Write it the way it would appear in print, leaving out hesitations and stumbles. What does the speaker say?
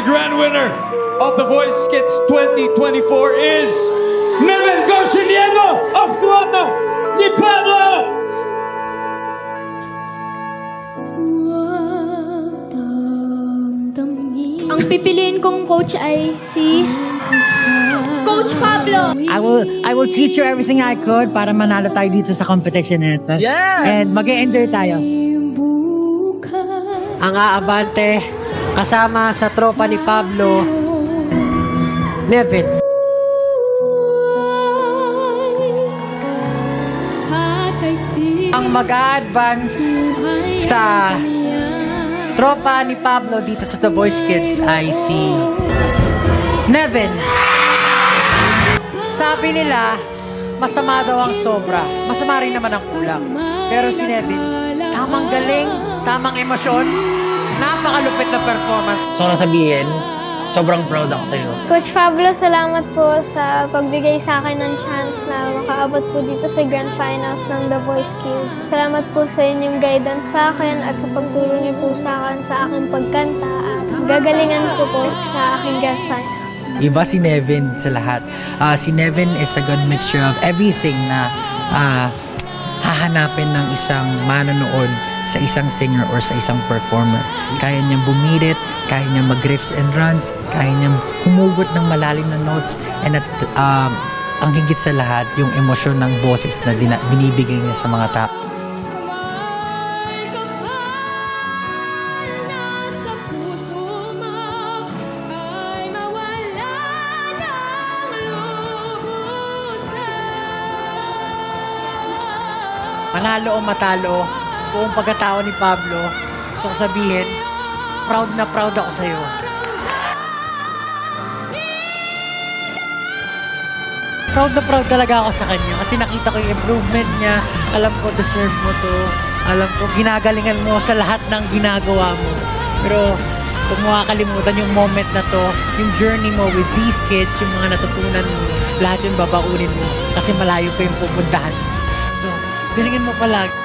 Grand winner of The Voice Kids 2024 is Neven Garciniego of Toronto, G. Pablo! Ang pipiliin kong coach ay si Coach Pablo. I will teach you everything I could para manalo tayo dito sa competition na ito. Yeah! And mag-e-enjoy tayo. Ang aabante kasama sa tropa ni Pablo, Neven. Ang mag-a-advance sa tropa ni Pablo dito sa The Voice Kids ay si Neven. Sabi nila, masama daw ang sobra. Masama rin naman ang kulang. Pero si Neven, tamang galing, tamang emosyon, napakalupit na performance. So, sabihin, sobrang proud ako sa'yo. Coach Pablo, salamat po sa pagbigay sa akin ng chance na makaabot po dito sa Grand Finals ng The Voice Kids. Salamat po sa inyong guidance sa akin at sa pagturo niyo po sa akin sa aking pagkanta at gagalingan ko po sa aking Grand Finals. Iba si Neven sa lahat. Si Neven is a good mixture of everything na hahanapin ng isang manonood sa isang singer or sa isang performer. Kaya niyang bumirit, kaya niyang mag-riffs and runs, kaya niyang humugot ng malalim na notes, and at ang higit sa lahat, yung emosyon ng boses na binibigay niya sa mga tao. Manalo o matalo, buong pagkatao ni Pablo, gusto ko sabihin, proud na proud ako sa'yo. Proud na proud talaga ako sa kanya kasi nakita ko yung improvement niya. Alam ko, deserve mo to. Alam ko, ginagalingan mo sa lahat ng ginagawa mo. Pero, huwag mo kakalimutan yung moment na to, yung journey mo with these kids, yung mga natutunan mo, lahat yung babaunin mo kasi malayo pa yung pupuntahan. So, bilingin mo palagi.